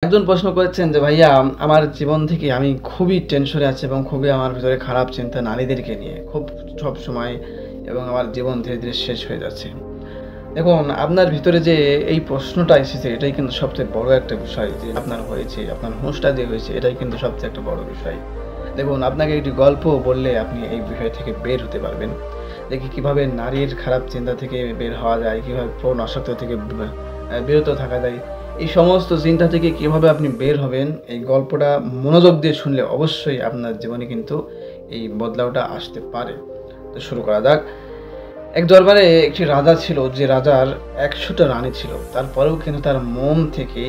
একজন প্রশ্ন করেছেন যে ভাইয়া আমার জীবন থেকে আমি খুবই টেনশনে আছি এবং খুবই আমার ভিতরে খারাপ চিন্তা নারীদেরকে নিয়ে খুব সব সময় এবং আমার জীবন ধীরে ধীরে শেষ হয়ে যাচ্ছে। দেখুন আপনার ভিতরে যে এই প্রশ্নটা এসেছে এটাই কিন্তু সবচেয়ে বড় একটা বিষয় যে আপনার হয়েছে, আপনার হুঁশটা যে হয়েছে এটাই কিন্তু সবচেয়ে একটা বড় বিষয়। দেখুন আপনাকে একটি গল্প বললে আপনি এই বিষয় থেকে বের হতে পারবেন। দেখি কিভাবে নারীর খারাপ চিন্তা থেকে বের হওয়া যায়, কিভাবে পূর্ণ আসক্ত থেকে বিরত থাকা যায়। এই সমস্ত চিন্তা থেকে কিভাবে আপনি বের হবেন এই গল্পটা মনোযোগ দিয়ে শুনলে অবশ্যই আপনার জীবনে কিন্তু এই বদলাওটা আসতে পারে। তো শুরু করা যাক। এক দরবারে একটি রাজা ছিল, যে রাজার ১০০টা রানী ছিল। তারপরেও কিন্তু তার মন থেকে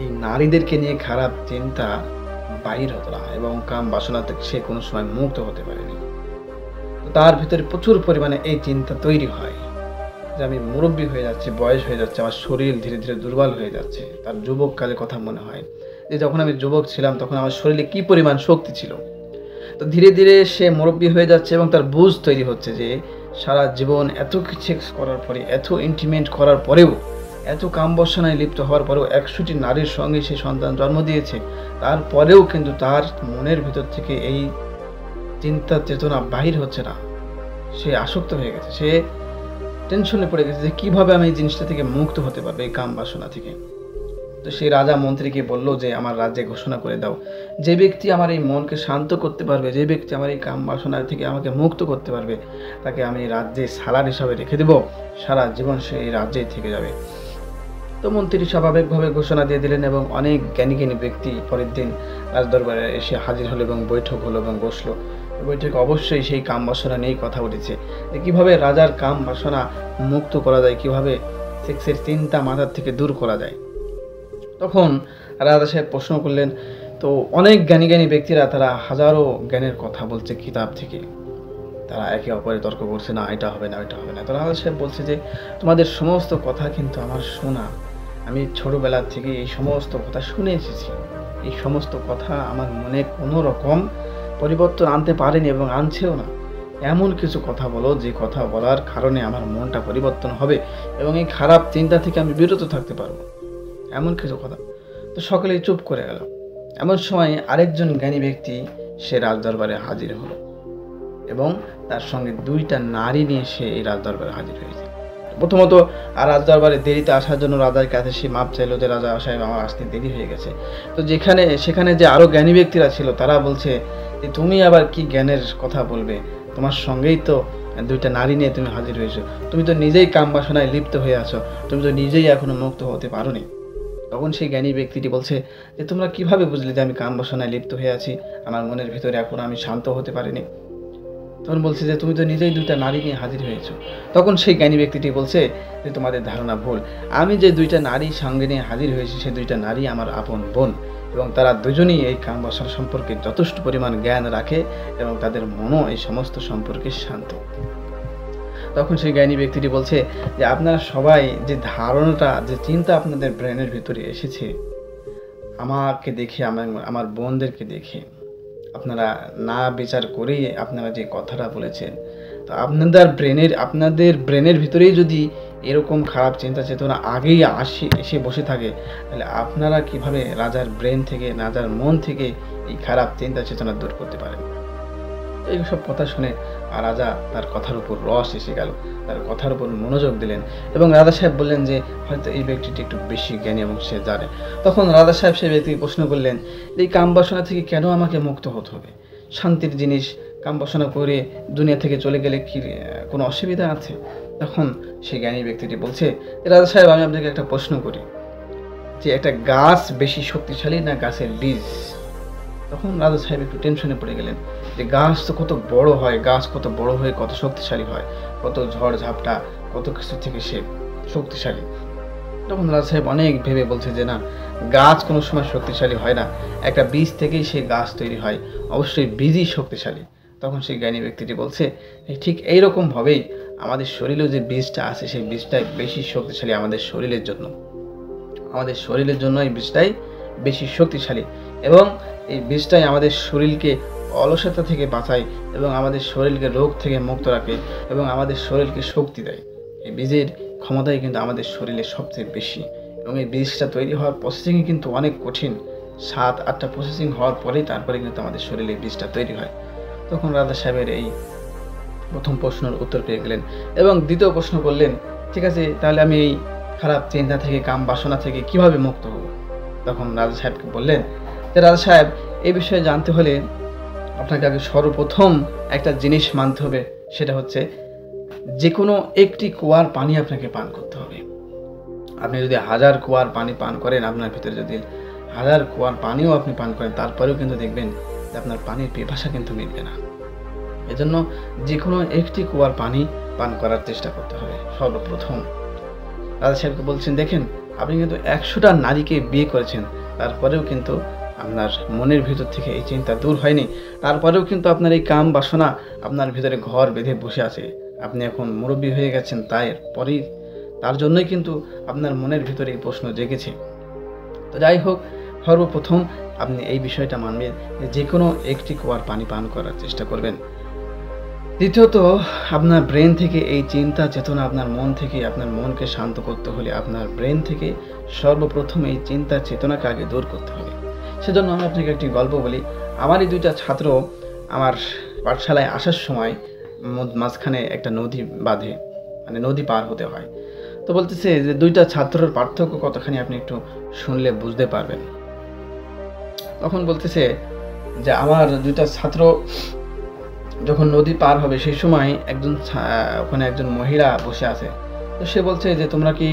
এই নারীদেরকে নিয়ে খারাপ চিন্তা বাহির হতো না এবং কাম বাসনা থেকে সে কোনো সময় মুক্ত হতে পারেনি। তো তার ভিতরে প্রচুর পরিমাণে এই চিন্তা তৈরি হয় যে আমি মুরব্বী হয়ে যাচ্ছি, বয়স হয়ে যাচ্ছে, আমার শরীর ধীরে ধীরে দুর্বল হয়ে যাচ্ছে। তার যুবককালের কথা মনে হয় যে যখন আমি যুবক ছিলাম তখন আমার শরীরে কী পরিমাণ শক্তি ছিল। তো ধীরে ধীরে সে মুরব্বী হয়ে যাচ্ছে এবং তার বুঝ তৈরি হচ্ছে যে সারা জীবন এত কিছু করার পরে, এত ইন্টিমেট করার পরেও, এত কামবাসনায় লিপ্ত হওয়ার পরেও ১০০টি নারীর সঙ্গে সে সন্তান জন্ম দিয়েছে, তারপরেও কিন্তু তার মনের ভিতর থেকে এই চিন্তা চেতনা বাহির হচ্ছে না। সে আসক্ত হয়ে গেছে, সে টেনশনে পড়ে গেছে যে কীভাবে আমি এই জিনিসটা থেকে মুক্ত হতে পারবো, এই কাম বাসনা থেকে। তো সেই রাজা মন্ত্রীকে বলল যে আমার রাজ্যে ঘোষণা করে দাও, যে ব্যক্তি আমার এই মনকে শান্ত করতে পারবে, যে ব্যক্তি আমার এই কাম বাসনা থেকে আমাকে মুক্ত করতে পারবে, তাকে আমি রাজ্যে সালার হিসাবে রেখে দেব, সারা জীবন সে এই রাজ্যেই থেকে যাবে। তো মন্ত্রী স্বাভাবিকভাবে ঘোষণা দিয়ে দিলেন এবং অনেক জ্ঞানী জ্ঞানী ব্যক্তি পরের দিন রাজদরবারে এসে হাজির হলো এবং বৈঠক হলো এবং বসলো। বৈঠকে অবশ্যই সেই কাম বাসনা নিয়েই কথা উঠেছে যে কীভাবে রাজার কাম বাসনা মুক্ত করা যায়, কীভাবে সেক্সের চিন্তা মাথার থেকে দূর করা যায়। তখন রাজা সাহেব প্রশ্ন করলেন, তো অনেক জ্ঞানী জ্ঞানী ব্যক্তিরা তারা হাজারো জ্ঞানের কথা বলছে কিতাব থেকে, তারা একে অপরে তর্ক করছে, না এটা হবে না, এটা হবে না। তো রাজা সাহেব বলছে যে তোমাদের সমস্ত কথা কিন্তু আমার শোনা, আমি ছোটোবেলা থেকে এই সমস্ত কথা শুনে এসেছি। এই সমস্ত কথা আমার মনে কোনো রকম পরিবর্তন আনতে পারেনি এবং আনছেও না। এমন কিছু কথা বলো যে কথা বলার কারণে আমার মনটা পরিবর্তন হবে এবং এই খারাপ চিন্তা থেকে আমি বিরত থাকতে পারবো, এমন কিছু কথা। তো সকলেই চুপ করে গেল। এমন সময় আরেকজন জ্ঞানী ব্যক্তি সে রাজদরবারে হাজির হলো এবং তার সঙ্গে 2টা নারী নিয়ে সে এই রাজদরবারে হাজির হয়েছে। প্রথমত রাজদরবারে দেরিতে আসার জন্য রাজার কাছে সে মাপ চাইলো যে রাজা সাহেব আমার আসতে দেরি হয়ে গেছে। তো সেখানে যে আরও জ্ঞানী ব্যক্তিরা ছিল তারা বলছে যে তুমি আবার কি জ্ঞানের কথা বলবে, তোমার সঙ্গেই তো 2টা নারী নিয়ে তুমি হাজির হয়েছো, তুমি তো নিজেই কাম বাসনায় লিপ্ত হয়ে আছো, তুমি তো নিজেই এখনো মুক্ত হতে পারোনি। তখন সেই জ্ঞানী ব্যক্তিটি বলছে যে তোমরা কিভাবে বুঝলে যে আমি কাম বাসনায় লিপ্ত হয়ে আছি, আমার মনের ভিতরে এখনো আমি শান্ত হতে পারিনি। তখন বলছে যে তুমি তো নিজেই 2টা নারী নিয়ে হাজির হয়েছো। তখন সেই জ্ঞানী ব্যক্তিটি বলছে যে তোমাদের ধারণা ভুল, আমি যে 2টা নারী সঙ্গে নিয়ে হাজির হয়েছি সেই 2টা নারী আমার আপন বোন এবং তারা দুজনেই এই কাম বাসনা সম্পর্কে যথেষ্ট পরিমাণ জ্ঞান রাখে এবং তাদের মনও এই সমস্ত সম্পর্কে শান্ত। তখন সেই জ্ঞানী ব্যক্তিটি বলছে যে আপনারা সবাই যে ধারণাটা, যে চিন্তা আপনাদের ব্রেনের ভিতরে এসেছে আমাকে দেখে, আমার বোনদেরকে দেখে, আপনারা না বিচার করেই আপনারা যে কথাটা বলেছেন, তো আপনাদের ব্রেনের ভিতরেই যদি এরকম খারাপ চিন্তা চেতনা আগেই এসে বসে থাকে, তাহলে আপনারা কিভাবে রাজার ব্রেন থেকে, রাজার মন থেকে এই খারাপ চিন্তা চেতনা দূর করতে পারেন। এইসব কথা শুনে রাজা তার কথার উপর রস এসে গেল, তার কথার উপর মনোযোগ দিলেন এবং রাজা সাহেব বললেন যে হয়তো এই ব্যক্তিটি একটু বেশি জ্ঞানী এবং সে জানে। তখন রাজা সাহেব সেই ব্যক্তিকে প্রশ্ন করলেন যে এই কাম বাসনা থেকে কেন আমাকে মুক্ত হতে হবে, শান্তির জিনিস কাম বাসনা করে দুনিয়া থেকে চলে গেলে কি কোনো অসুবিধা আছে? তখন সেই জ্ঞানী ব্যক্তিটি বলছে, রাজা সাহেব আমি আপনাকে একটা প্রশ্ন করি যে একটা গাছ বেশি শক্তিশালী না গাছের বীজ? তখন রাজা সাহেব একটু টেনশনে পড়ে গেলেন যে গাছ তো কত বড় হয়, গাছ কত বড় হয়ে কত শক্তিশালী হয়, কত ঝড় ঝাপটা কত কিছু থেকে সে শক্তিশালী। তখন রাজা সাহেব অনেক ভেবে বলছে যে না, গাছ কোনো সময় শক্তিশালী হয় না, একটা বীজ থেকেই সে গাছ তৈরি হয়, অবশ্যই বীজই শক্তিশালী। তখন সেই জ্ঞানী ব্যক্তিটি বলছে ঠিক এইরকমভাবেই আমাদের শরীরেও যে বীজটা আছে সেই বীজটাই বেশি শক্তিশালী আমাদের শরীরের জন্য, আমাদের শরীরের জন্য এই বীজটাই বেশি শক্তিশালী এবং এই বীজটাই আমাদের শরীরকে অলসতা থেকে বাঁচায় এবং আমাদের শরীরকে রোগ থেকে মুক্ত রাখে এবং আমাদের শরীরকে শক্তি দেয়। এই বীজের ক্ষমতাই কিন্তু আমাদের শরীরে সবচেয়ে বেশি এবং এই বীজটা তৈরি হওয়ার প্রসেসিংই কিন্তু অনেক কঠিন। 7-8টা প্রসেসিং হওয়ার পরেই তারপরে কিন্তু আমাদের শরীরে এই বীজটা তৈরি হয়। তখন রাজা সাহেবের এই প্রথম প্রশ্নের উত্তর পেয়ে গেলেন এবং দ্বিতীয় প্রশ্ন করলেন, ঠিক আছে, তাহলে আমি এই খারাপ চিন্তা থেকে, কাম বাসনা থেকে কিভাবে মুক্ত হব? তখন রাজা সাহেবকে বললেন যে, রাজা সাহেব, এই বিষয়ে জানতে হলে আপনাকে আগে সর্বপ্রথম একটা জিনিস মানতে হবে, সেটা হচ্ছে যে কোনো একটি কুয়ার পানি আপনাকে পান করতে হবে। আপনি যদি 1000 কুয়ার পানি পান করেন, আপনার ভিতরে যদি 1000 কুয়ার পানিও আপনি পান করেন, তারপরেও কিন্তু দেখবেন যে আপনার পানির পিপাসা কিন্তু মিটবে না। এজন্য যে কোনো একটি কুয়ার পানি পান করার চেষ্টা করতে হবে সর্বপ্রথম। রাজা সাহেবকে বলছেন, দেখেন, আপনি কিন্তু 100টা নারীকে বিয়ে করেছেন, তারপরেও কিন্তু আপনার মনের ভিতর থেকে এই চিন্তা দূর হয়নি। তারপরেও কিন্তু আপনার এই কাম বাসনা আপনার ভিতরে ঘর বেঁধে বসে আছে। আপনি এখন মুরব্বী হয়ে গেছেন, তার জন্যই কিন্তু আপনার মনের ভিতরে এই প্রশ্ন জেগেছে। তো যাই হোক, সর্বপ্রথম আপনি এই বিষয়টা মানবেন যে কোনো একটি কুয়ার পানি পান করার চেষ্টা করবেন। দ্বিতীয়ত, আপনার ব্রেন থেকে এই চিন্তা চেতনা, আপনার মন থেকে, আপনার মনকে শান্ত করতে হলে আপনার ব্রেন থেকে সর্বপ্রথম এই চিন্তা চেতনাকে আগে দূর করতে হবে। সেজন্য আমি আপনাকে একটি গল্প বলি। আমারই 2টা ছাত্র আমার পাঠশালায় আসার সময় মাঝখানে একটা নদী বাঁধে, মানে নদী পার হতে হয়। তো বলতেছে যে 2টা ছাত্রের পার্থক্য কতখানি আপনি একটু শুনলে বুঝতে পারবেন। তখন বলতেছে যে আমার 2টা ছাত্র যখন নদী পার হবে সেই সময় ওখানে একজন মহিলা বসে আছে। তো সে বলছে যে, তোমরা কি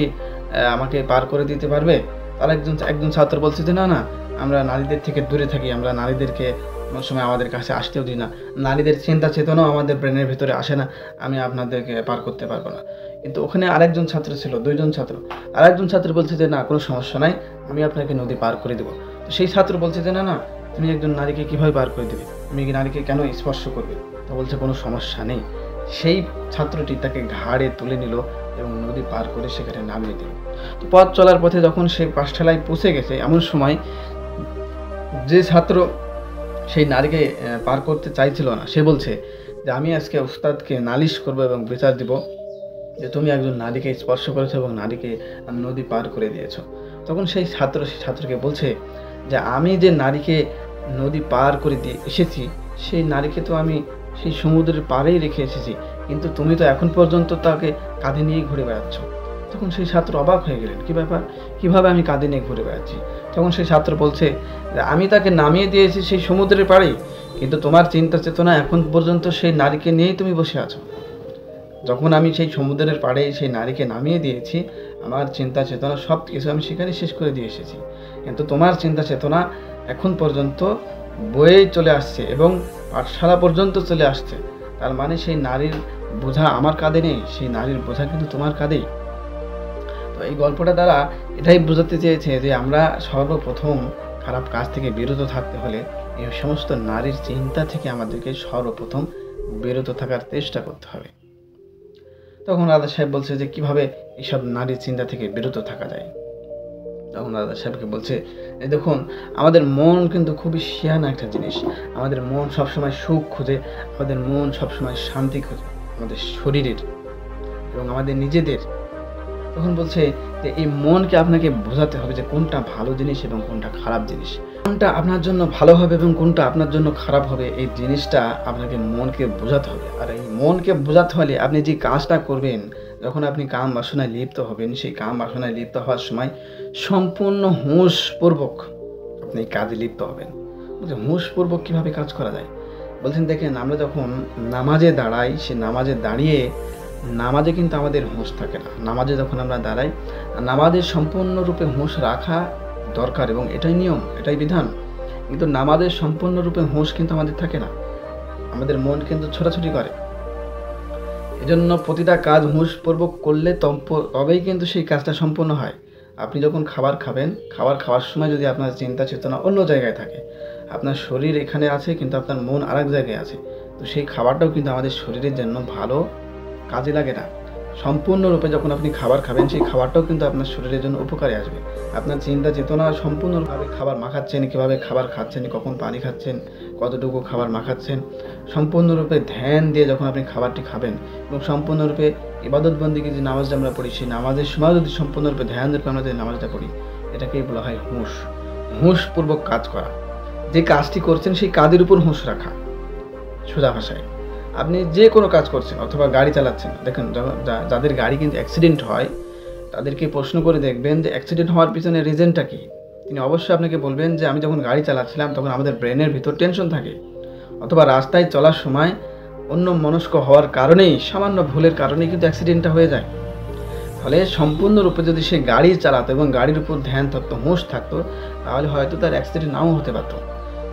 আমাকে পার করে দিতে পারবে? তার একজন ছাত্র বলছে যে, না, আমরা নারীদের থেকে দূরে থাকি, আমরা নারীদেরকে কোনো সময় আমাদের কাছে আসতেও দিই না, নারীদের চিন্তা চেতনাও আমাদের ব্রেনের ভিতরে আসে না, আমি আপনাদেরকে পার করতে পারবো না। কিন্তু ওখানে আরেকজন ছাত্র ছিল, 2জন ছাত্র। আরেকজন ছাত্র বলছে যে, না, কোনো সমস্যা নাই, আমি আপনাকে নদী পার করে দেবো। তো সেই ছাত্র বলছে যে, না, তুমি একজন নারীকে কিভাবে পার করে দেবে? তুমি কি নারীকে কেন স্পর্শ করবে? তো বলছে, কোনো সমস্যা নেই। সেই ছাত্রটি তাকে ঘাড়ে তুলে নিল এবং নদী পার করে সেখানে নামিয়ে দিল। তো পথ চলার পথে যখন সে পাঠশালায় পৌঁছে গেছে, এমন সময় যে ছাত্র সেই নারীকে পার করতে চাইছিল না, সে বলছে যে, আমি আজকে উস্তাদকে নালিশ করব এবং বিচার দিব যে তুমি একজন নারীকে স্পর্শ করেছো এবং নারীকে নদী পার করে দিয়েছো। তখন সেই ছাত্রকে বলছে যে, আমি যে নারীকে নদী পার করে দিয়ে এসেছি, সেই নারীকে তো আমি সেই সমুদ্রের পাড়েই রেখে এসেছি, কিন্তু তুমি তো এখন পর্যন্ত তাকে কাঁধে নিয়ে ঘুরে বেড়াচ্ছ। তখন সেই ছাত্র অবাক হয়ে গেলেন, কি ব্যাপার, কিভাবে আমি কাঁধে নিয়ে ঘুরে বেড়াচ্ছি? তখন সেই ছাত্র বলছে যে, আমি তাকে নামিয়ে দিয়েছি সেই সমুদ্রের পাড়েই, কিন্তু তোমার চিন্তা চেতনা এখন পর্যন্ত সেই নারীকে নিয়েই তুমি বসে আছো। যখন আমি সেই সমুদ্রের পাড়ে সেই নারীকে নামিয়ে দিয়েছি, আমার চিন্তা চেতনা সব কিছু আমি সেখানে শেষ করে দিয়ে এসেছি, কিন্তু তোমার চিন্তা চেতনা এখন পর্যন্ত বয়ে চলে আসছে এবং পাঠশালা পর্যন্ত চলে আসছে। তার মানে সেই নারীর বোঝা আমার কাঁধে নেই, সেই নারীর বোঝা কিন্তু তোমার কাঁধেই। তো এই গল্পটা দ্বারা এটাই বোঝাতে চেয়েছে যে আমরা সর্বপ্রথম খারাপ কাজ থেকে বিরত থাকতে হলে এই সমস্ত নারীর চিন্তা থেকে আমাদেরকে সর্বপ্রথম বিরত থাকার চেষ্টা করতে হবে। তখন রাজা সাহেব বলছে যে, কিভাবে এইসব নারীর চিন্তা থেকে বিরত থাকা যায়? তখন রাজা সাহেবকে বলছে, দেখুন, আমাদের মন কিন্তু খুবই শিয়ানা একটা জিনিস। আমাদের মন সবসময় সুখ খোঁজে, আমাদের মন সবসময় শান্তি খোঁজে, আমাদের শরীরের এবং আমাদের নিজেদের। তখন বলছে যে, এই মনকে আপনাকে বোঝাতে হবে যে কোনটা ভালো জিনিস এবং কোনটা খারাপ জিনিস, কোনটা আপনার জন্য ভালো হবে এবং কোনটা আপনার জন্য খারাপ হবে। এই জিনিসটা আপনাকে মনকে বোঝাতে হবে। আর এই মনকে বোঝাতে হলে আপনি যে কাজটা করবেন, যখন আপনি কাম বাসনায় লিপ্ত হবেন, সেই কাম বাসনায় লিপ্ত হওয়ার সময় সম্পূর্ণ হুঁশপূর্বক আপনি কাজে লিপ্ত হবেন। বলছে, হুঁশপূর্বক কীভাবে কাজ করা যায়? বলছেন, দেখেন, আমরা যখন নামাজে দাঁড়াই, সে নামাজে দাঁড়িয়ে নামাজে কিন্তু আমাদের হুঁশ থাকে না। নামাজে যখন আমরা দাঁড়াই, নামাজের সম্পূর্ণরূপে হুঁশ রাখা দরকার এবং এটাই নিয়ম, এটাই বিধান। কিন্তু নামাজের সম্পূর্ণরূপে হুঁশ কিন্তু আমাদের থাকে না, আমাদের মন কিন্তু ছোটাছুটি করে। এজন্য প্রতিটা কাজ হুঁশপূর্বক করলে তবেই কিন্তু সেই কাজটা সম্পূর্ণ হয়। আপনি যখন খাবার খাবেন, খাবার খাওয়ার সময় যদি আপনার চিন্তা চেতনা অন্য জায়গায় থাকে, আপনার শরীর এখানে আছে কিন্তু আপনার মন আরেক জায়গায় আছে, তো সেই খাবারটাও কিন্তু আমাদের শরীরের জন্য ভালো কাজে লাগে না। সম্পূর্ণরূপে যখন আপনি খাবার খাবেন, সেই খাবারটাও কিন্তু আপনার শরীরের জন্য উপকারে আসবে। আপনার চিন্তা চেতনা সম্পূর্ণভাবে খাবার মাখাচ্ছেন, কীভাবে খাবার খাচ্ছেন, কখন পানি খাচ্ছেন, কতটুকু খাবার মাখাচ্ছেন, সম্পূর্ণরূপে ধ্যান দিয়ে যখন আপনি খাবারটি খাবেন এবং সম্পূর্ণরূপে ইবাদত বন্দিকে যে নামাজটা আমরা পড়ি, সেই নামাজের সময় যদি সম্পূর্ণরূপে ধ্যানরূপে আমরা যে নামাজটা পড়ি, এটাকেই বলা হয় হুঁশপূর্বক কাজ করা। যে কাজটি করছেন সেই কাজের উপর হুঁশ রাখা। সোজা ভাষায় আপনি যে কোনো কাজ করছেন অথবা গাড়ি চালাচ্ছেন, দেখেন যাদের গাড়ি কিন্তু অ্যাক্সিডেন্ট হয় তাদেরকে প্রশ্ন করে দেখবেন যে অ্যাক্সিডেন্ট হওয়ার পিছনে রিজনটা কী। তিনি অবশ্যই আপনাকে বলবেন যে আমি যখন গাড়ি চালাচ্ছিলাম তখন আমাদের ব্রেনের ভিতর টেনশন থাকে, অথবা রাস্তায় চলার সময় অন্য মনস্ক হওয়ার কারণেই, সামান্য ভুলের কারণেই কিন্তু অ্যাক্সিডেন্টটা হয়ে যায়। ফলে সম্পূর্ণরূপে যদি সে গাড়ি চালাতো এবং গাড়ির উপর ধ্যান থাকতো, হুঁশ থাকতো, তাহলে হয়তো তার অ্যাক্সিডেন্ট নাও হতে পারতো।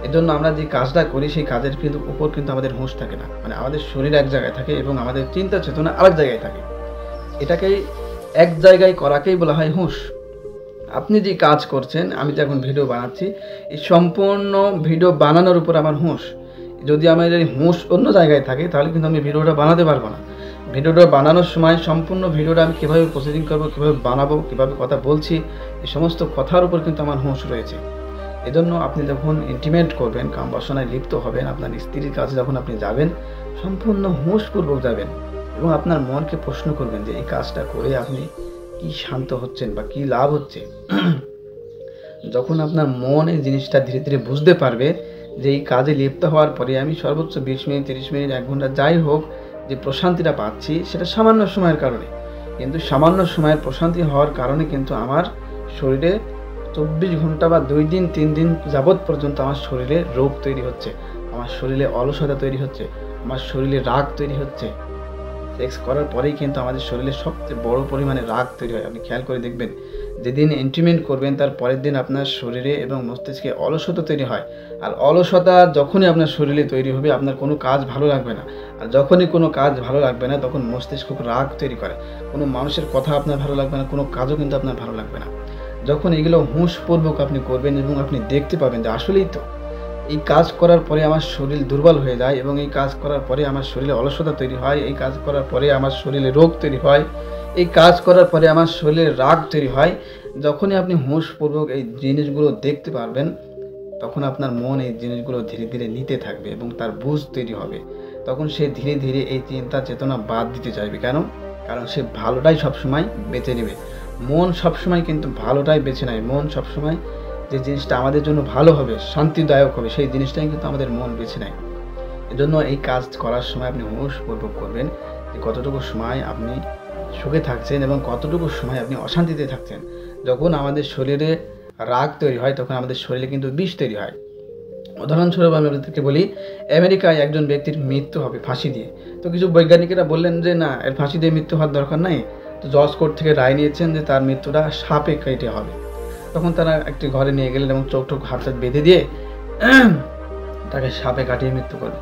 এজন্য আমরা যে কাজটা করি সেই কাজের উপর কিন্তু আমাদের হুঁশ থাকে না, মানে আমাদের শরীর এক জায়গায় থাকে এবং আমাদের চিন্তা চেতনা আরেক জায়গায় থাকে। এটাকেই এক জায়গায় করাকেই বলা হয় হুঁশ। আপনি যে কাজ করছেন, আমি যে এখন ভিডিও বানাচ্ছি, এই সম্পূর্ণ ভিডিও বানানোর উপর আমার হুঁশ। যদি আমার এই হুঁশ অন্য জায়গায় থাকে তাহলে কিন্তু আমি ভিডিওটা বানাতে পারবো না। ভিডিওটা বানানোর সময় সম্পূর্ণ ভিডিওটা আমি কীভাবে প্রসেসিং করবো, কীভাবে বানাবো, কীভাবে কথা বলছি, এই সমস্ত কথার উপর কিন্তু আমার হুঁশ রয়েছে। এজন্য আপনি যখন ইন্টিমেট করবেন, কাম বাসনায় লিপ্ত হবেন, আপনার স্ত্রীর কাছে যখন আপনি যাবেন, সম্পূর্ণ হুঁশপূর্বক যাবেন এবং আপনার মনকে প্রশ্ন করবেন যে এই কাজটা করে আপনি কি শান্ত হচ্ছেন বা কি লাভ হচ্ছে। যখন আপনার মন এই জিনিসটা ধীরে ধীরে বুঝতে পারবে যে এই কাজে লিপ্ত হওয়ার পরে আমি সর্বোচ্চ 20 মিনিট, 30 মিনিট, 1 ঘন্টা যাই হোক যে প্রশান্তিটা পাচ্ছি, সেটা সামান্য সময়ের কারণে, কিন্তু সামান্য সময়ের প্রশান্তি হওয়ার কারণে কিন্তু আমার শরীরে 24 ঘন্টা বা 2 দিন 3 দিন যাবৎ পর্যন্ত আমার শরীরে রোগ তৈরি হচ্ছে, আমার শরীরে অলসতা তৈরি হচ্ছে, আমার শরীরে রাগ তৈরি হচ্ছে। সেক্স করার পরেই কিন্তু আমাদের শরীরে সবচেয়ে বড় পরিমাণে রাগ তৈরি হয়। আপনি খেয়াল করে দেখবেন, যেদিন ইন্টিমেট করবেন তার পরের দিন আপনার শরীরে এবং মস্তিষ্কে অলসতা তৈরি হয়। আর অলসতা যখনই আপনার শরীরে তৈরি হবে, আপনার কোনো কাজ ভালো লাগবে না। আর যখনই কোনো কাজ ভালো লাগবে না, তখন মস্তিষ্ক রাগ তৈরি করে। কোনো মানুষের কথা আপনার ভালো লাগবে না, কোনো কাজও কিন্তু আপনার ভালো লাগবে না। যখন এগুলো হুঁশপূর্বক আপনি করবেন এবং আপনি দেখতে পাবেন যে আসলেই তো এই কাজ করার পরে আমার শরীর দুর্বল হয়ে যায় এবং এই কাজ করার পরে আমার শরীরে অলসতা তৈরি হয়, এই কাজ করার পরে আমার শরীরে রোগ তৈরি হয়, এই কাজ করার পরে আমার শরীরে রাগ তৈরি হয়। যখনই আপনি হুঁশপূর্বক এই জিনিসগুলো দেখতে পারবেন, তখন আপনার মন এই জিনিসগুলো ধীরে ধীরে নিতে থাকবে এবং তার বুঝ তৈরি হবে। তখন সে ধীরে ধীরে এই চিন্তা চেতনা বাদ দিতে চাইবে। কেন? কারণ সে ভালোটাই সবসময় বেছে নেবে। মন সবসময় কিন্তু ভালোটাই বেছে নেয়। মন সবসময় যে জিনিসটা আমাদের জন্য ভালো হবে, শান্তিদায়ক হবে, সেই জিনিসটাই কিন্তু আমাদের মন বেছে নেয়। এজন্য এই কাজ করার সময় আপনি হুঁশপূর্বক করবেন যে কতটুকু সময় আপনি সুখে থাকছেন এবং কতটুকু সময় আপনি অশান্তিতে থাকছেন। যখন আমাদের শরীরে রাগ তৈরি হয়, তখন আমাদের শরীরে কিন্তু বিষ তৈরি হয়। উদাহরণস্বরূপ আমি আপনাদেরকে বলি, আমেরিকায় একজন ব্যক্তির মৃত্যু হবে ফাঁসি দিয়ে। তো কিছু বৈজ্ঞানিকেরা বললেন যে না, এর ফাঁসি দিয়ে মৃত্যু হওয়ার দরকার নাই। তো জজ কোর্ট থেকে রায় নিয়েছেন যে তার মৃত্যুটা সাপে কেটে হবে। তখন তারা একটি ঘরে নিয়ে গেলেন এবং চোখ হাত বেঁধে দিয়ে তাকে সাপে কাটিয়ে মৃত্যু করবে।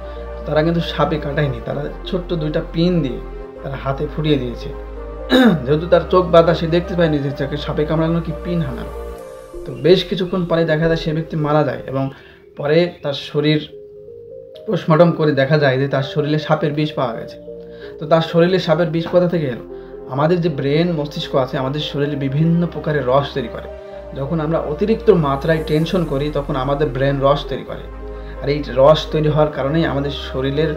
তারা কিন্তু সাপে কাটায়নি, তারা ছোট্ট 2টা পিন দিয়ে তারা হাতে ফুটিয়ে দিয়েছে। যেহেতু তার চোখ বাঁধা, সে দেখতে পায়নি যে তাকে সাপে কামড়ানো কি পিন হানানো। তো বেশ কিছুক্ষণ পরে দেখা যায় সে ব্যক্তি মারা যায় এবং পরে তার শরীর পোস্টমর্টম করে দেখা যায় যে তার শরীরে সাপের বিষ পাওয়া গেছে। তো তার শরীরে সাপের বিষ কোথা থেকে এলো? আমাদের যে ব্রেন, মস্তিষ্ক আছে, আমাদের শরীরে বিভিন্ন প্রকারের রস তৈরি করে। যখন আমরা অতিরিক্ত মাত্রায় টেনশন করি, তখন আমাদের ব্রেন রস তৈরি করে। আর এই রস তৈরি হওয়ার কারণেই আমাদের শরীরের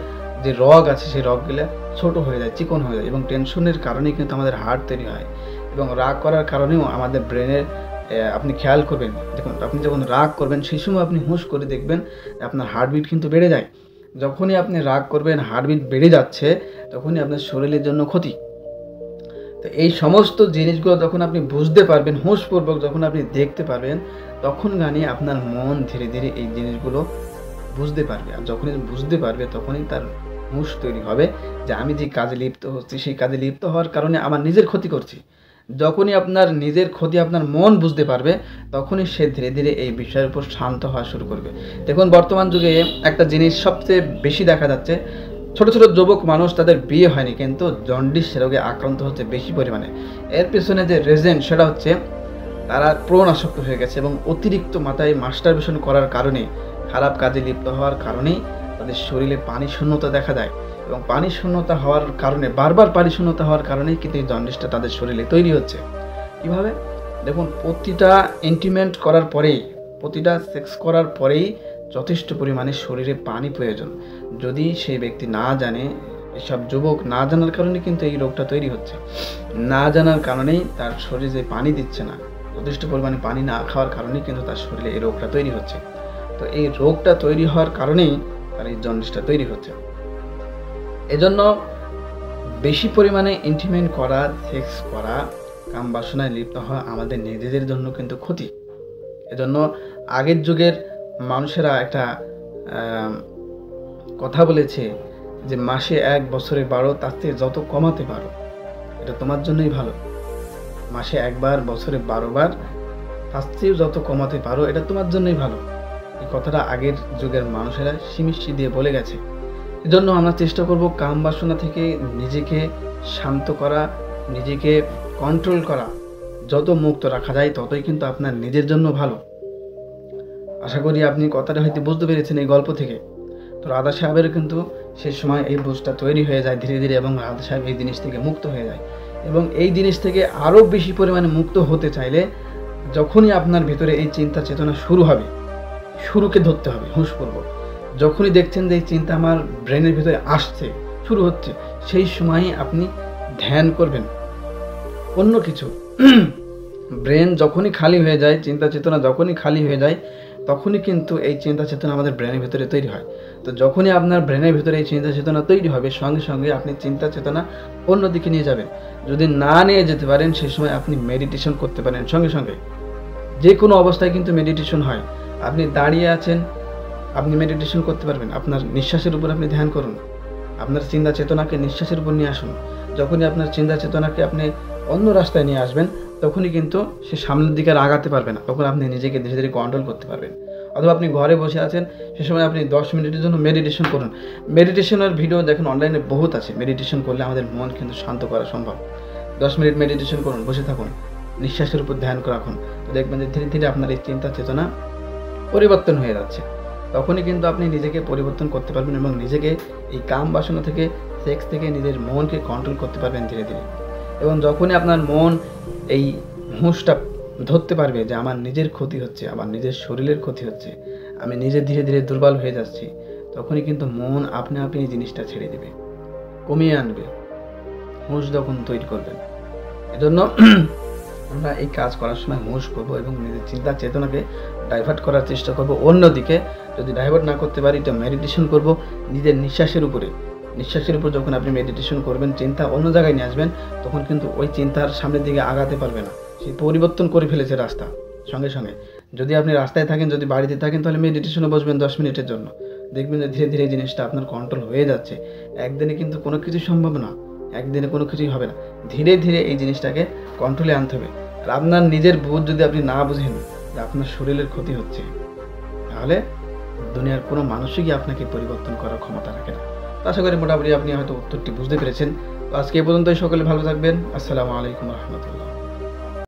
যে রগ আছে, সেই রগগুলো ছোট হয়ে যায়, চিকন হয়ে যায় এবং টেনশনের কারণেই কিন্তু আমাদের হার্ট তৈরি হয়। এবং রাগ করার কারণেও আমাদের ব্রেনের, আপনি খেয়াল করবেন, দেখুন আপনি যখন রাগ করবেন সেই সময় আপনি হুঁশ করে দেখবেন আপনার হার্টবিট কিন্তু বেড়ে যায়। যখনই আপনি রাগ করবেন, হার্টবিট বেড়ে যাচ্ছে, তখনই আপনার শরীরের জন্য ক্ষতি। তো এই সমস্ত জিনিসগুলো যখন আপনি বুঝতে পারবেন, হুঁশপূর্বক যখন আপনি দেখতে পারবেন, তখন গানি আপনার মন ধীরে ধীরে এই জিনিসগুলো বুঝতে পারবে। আর যখনই বুঝতে পারবে, তখনই তার হুঁশ তৈরি হবে যে আমি যে কাজে লিপ্ত হচ্ছি, সেই কাজে লিপ্ত হওয়ার কারণে আমার নিজের ক্ষতি করছি। যখনই আপনার নিজের ক্ষতি আপনার মন বুঝতে পারবে, তখনই সে ধীরে ধীরে এই বিষয়ের উপর শান্ত হওয়া শুরু করবে। দেখুন বর্তমান যুগে একটা জিনিস সবচেয়ে বেশি দেখা যাচ্ছে, ছোট ছোট যুবক মানুষ, তাদের বিয়ে হয়নি কিন্তু জন্ডিস রোগে আক্রান্ত হচ্ছে বেশি পরিমাণে। এর পেছনে যে রিজন, সেটা হচ্ছে তারা প্রণাসক্ত হয়ে গেছে এবং অতিরিক্ত মাত্রায় মাস্টারবেশন করার কারণে, খারাপ কাজে লিপ্ত হওয়ার কারণেই তাদের শরীরে পানি শূন্যতা দেখা দেয়। এবং পানি শূন্যতা হওয়ার কারণে, বারবার পানি শূন্যতা হওয়ার কারণেই কিন্তু এই জন্ডিসটা তাদের শরীরে তৈরি হচ্ছে। কীভাবে? দেখুন, প্রতিটা ইন্টিমেট করার পরেই, প্রতিটা সেক্স করার পরেই যথেষ্ট পরিমাণে শরীরে পানি প্রয়োজন। যদি সেই ব্যক্তি না জানে, এসব যুবক না জানার কারণে কিন্তু এই রোগটা তৈরি হচ্ছে। না জানার কারণেই তার শরীরে পানি দিচ্ছে না, যথেষ্ট পরিমাণে পানি না খাওয়ার কারণেই কিন্তু তার শরীরে এই রোগটা তৈরি হচ্ছে। তো এই রোগটা তৈরি হওয়ার কারণেই তার এই জন্ডিসটা তৈরি হচ্ছে। এজন্য বেশি পরিমাণে ইন্টিমেট করা, সেক্স করা, কাম বাসনায় লিপ্ত হওয়া আমাদের নিজেদের জন্য কিন্তু ক্ষতি। এজন্য আগের যুগের মানুষেরা একটা কথা বলেছে যে মাসে 1 বছরে 12, তার থেকে যত কমাতে পারো এটা তোমার জন্যই ভালো। মাসে 1 বার, বছরে 12 বার, তার চেয়েও যত কমাতে পারো এটা তোমার জন্যই ভালো। এই কথাটা আগের যুগের মানুষেরা সিমিষ্টি দিয়ে বলে গেছে। এজন্য আমরা চেষ্টা করব কাম বাসনা থেকে নিজেকে শান্ত করা, নিজেকে কন্ট্রোল করা। যত মুক্ত রাখা যায় ততই কিন্তু আপনার নিজের জন্য ভালো। আশা করি আপনি কথাটা হয়তো বুঝতে পেরেছেন এই গল্প থেকে। তো রাধা সাহেবের কিন্তু সে সময় এই বুঝটা তৈরি হয়ে যায় ধীরে ধীরে, এবং রাধা সাহেব এই জিনিস থেকে মুক্ত হয়ে যায়। এবং এই জিনিস থেকে আরও বেশি পরিমাণে মুক্ত হতে চাইলে যখনই আপনার ভিতরে এই চিন্তা চেতনা শুরু হবে, শুরুকে ধরতে হবে হুঁশপূর্বক। যখনই দেখছেন যে এই চিন্তা আমার ব্রেনের ভিতরে আসছে, শুরু হচ্ছে, সেই সময়ই আপনি ধ্যান করবেন। অন্য কিছু ব্রেন যখনই খালি হয়ে যায়, চিন্তা চেতনা যখনই খালি হয়ে যায়, তখনই কিন্তু এই চিন্তা চেতনা আমাদের ব্রেনের ভিতরে তৈরি হয়। তো যখনই আপনার ব্রেনের ভিতরে এই চিন্তা চেতনা তৈরি হবে, সঙ্গে সঙ্গে আপনি চিন্তা চেতনা অন্যদিকে নিয়ে যাবেন। যদি না নিয়ে যেতে পারেন, সেই সময় আপনি মেডিটেশন করতে পারেন। সঙ্গে সঙ্গে যে কোনো অবস্থায় কিন্তু মেডিটেশন হয়। আপনি দাঁড়িয়ে আছেন, আপনি মেডিটেশন করতে পারবেন। আপনার নিঃশ্বাসের উপর আপনি ধ্যান করুন, আপনার চিন্তা চেতনাকে নিঃশ্বাসের উপর নিয়ে আসুন। যখনই আপনার চিন্তা চেতনাকে আপনি অন্য রাস্তায় নিয়ে আসবেন, তখনই কিন্তু সে সামনের দিকে আর আগাতে পারবে না। তখন আপনি নিজেকে ধীরে ধীরে কন্ট্রোল করতে পারবেন। অথবা আপনি ঘরে বসে আছেন, সে সময় আপনি 10 মিনিটের জন্য মেডিটেশন করুন। মেডিটেশনের ভিডিও দেখুন অনলাইনে বহুত আছে। মেডিটেশন করলে আমাদের মন কিন্তু শান্ত করা সম্ভব। 10 মিনিট মেডিটেশন করুন, বসে থাকুন, নিঃশ্বাসের উপর ধ্যান রাখুন। তো দেখবেন যে ধীরে ধীরে আপনার এই চিন্তা চেতনা পরিবর্তন হয়ে যাচ্ছে। তখনই কিন্তু আপনি নিজেকে পরিবর্তন করতে পারবেন এবং নিজেকে এই কাম বাসনা থেকে, সেক্স থেকে নিজের মনকে কন্ট্রোল করতে পারবেন ধীরে ধীরে। এবং যখনই আপনার মন এই হুঁশটা ধরতে পারবে যে আমার নিজের ক্ষতি হচ্ছে, আমার নিজের শরীরের ক্ষতি হচ্ছে, আমি নিজে ধীরে ধীরে দুর্বল হয়ে যাচ্ছি, তখনই কিন্তু মন আপনি এই জিনিসটা ছেড়ে দেবে, কমিয়ে আনবে, হুঁশ যখন তৈরি করবেন। এজন্য আমরা এই কাজ করার সময় হুঁশ করবো এবং নিজের চিন্তা চেতনাকে ডাইভার্ট করার চেষ্টা করব অন্যদিকে। যদি ডাইভার্ট না করতে পারি, তো মেডিটেশন করব নিজের নিঃশ্বাসের উপরে। নিঃশ্বাসের উপর যখন আপনি মেডিটেশন করবেন, চিন্তা অন্য জায়গায় নিয়ে আসবেন, তখন কিন্তু ওই চিন্তার সামনের দিকে আগাতে পারবে না। সে পরিবর্তন করে ফেলেছে রাস্তা সঙ্গে সঙ্গে। যদি আপনি রাস্তায় থাকেন, যদি বাড়িতে থাকেন, তাহলে মেডিটেশনে বসবেন 10 মিনিটের জন্য। দেখবেন যে ধীরে ধীরে এই জিনিসটা আপনার কন্ট্রোল হয়ে যাচ্ছে। একদিনে কিন্তু কোনো কিছু সম্ভব না, একদিনে কোনো কিছুই হবে না। ধীরে ধীরে এই জিনিসটাকে কন্ট্রোলে আনতে হবে। আর আপনার নিজের বোধ যদি আপনি না বুঝেন যে আপনার শরীরের ক্ষতি হচ্ছে, তাহলে দুনিয়ার কোনো মানুষই আপনাকে পরিবর্তন করার ক্ষমতা রাখে না। তো আশা করি মোটামুটি আপনি হয়তো উত্তরটি বুঝতে পেরেছেন। তো আজকে এই পর্যন্তই। সকলে ভালো থাকবেন। আসসালামু আলাইকুম রহমতুল্লাহ।